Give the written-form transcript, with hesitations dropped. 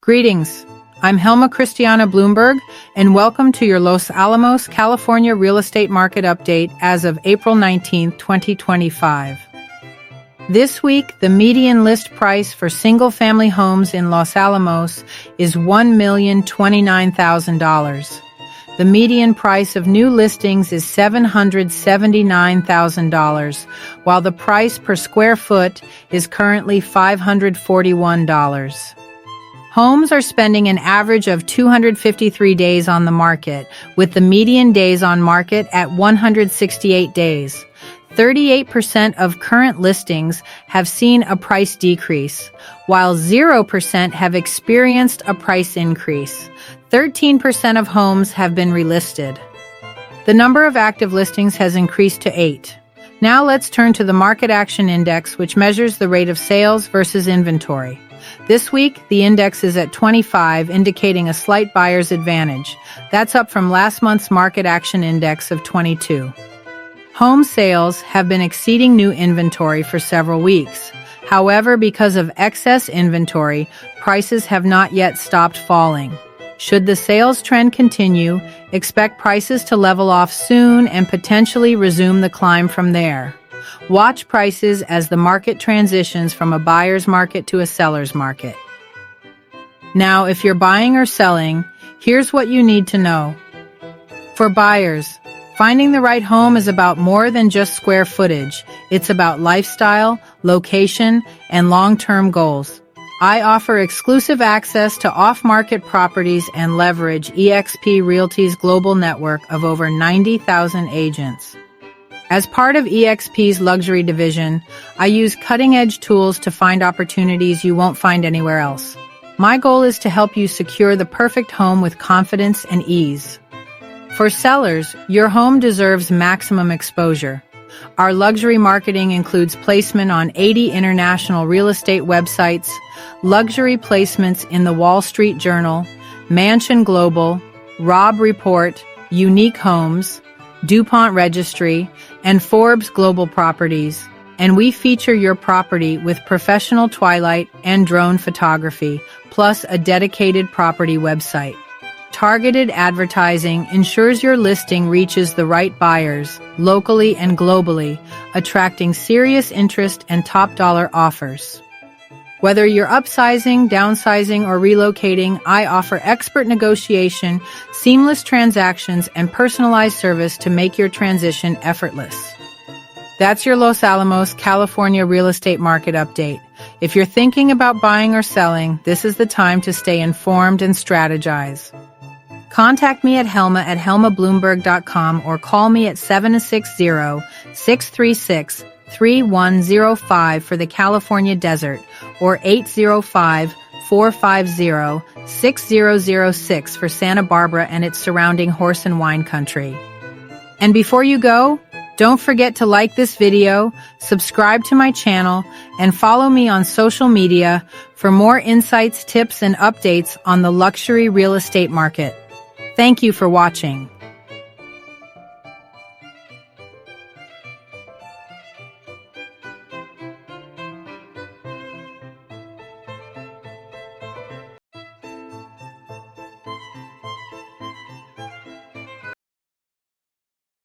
Greetings. I'm Helma Bloomberg, and welcome to your Los Alamos, California real estate market update as of April 19, 2025. This week, the median list price for single-family homes in Los Alamos is $1,029,000. The median price of new listings is $779,000, while the price per square foot is currently $541. Homes are spending an average of 253 days on the market, with the median days on market at 168 days. 38% of current listings have seen a price decrease, while 0% have experienced a price increase. 13% of homes have been relisted. The number of active listings has increased to 8. Now let's turn to the Market Action Index, which measures the rate of sales versus inventory. This week, the index is at 25, indicating a slight buyer's advantage. That's up from last month's Market Action Index of 22. Home sales have been exceeding new inventory for several weeks. However, because of excess inventory, prices have not yet stopped falling. Should the sales trend continue, expect prices to level off soon and potentially resume the climb from there. Watch prices as the market transitions from a buyer's market to a seller's market. Now, if you're buying or selling, here's what you need to know. For buyers, finding the right home is about more than just square footage. It's about lifestyle, location, and long-term goals. I offer exclusive access to off-market properties and leverage eXp Realty's global network of over 90,000 agents. As part of eXp's luxury division, I use cutting-edge tools to find opportunities you won't find anywhere else. My goal is to help you secure the perfect home with confidence and ease. For sellers, your home deserves maximum exposure. Our luxury marketing includes placement on 80 international real estate websites, luxury placements in the Wall Street Journal, Mansion Global, Robb Report, Unique Homes, DuPont Registry, and Forbes Global Properties, and we feature your property with professional twilight and drone photography, plus a dedicated property website. Targeted advertising ensures your listing reaches the right buyers, locally and globally, attracting serious interest and top-dollar offers. Whether you're upsizing, downsizing, or relocating, I offer expert negotiation, seamless transactions, and personalized service to make your transition effortless. That's your Los Alamos, California real estate market update. If you're thinking about buying or selling, this is the time to stay informed and strategize. Contact me at Helma at helmabloomberg.com or call me at 760-636-3105 for the California Desert or 805-450-6006 for Santa Barbara and its surrounding horse and wine country. And before you go, don't forget to like this video, subscribe to my channel, and follow me on social media for more insights, tips, and updates on the luxury real estate market. Thank you for watching.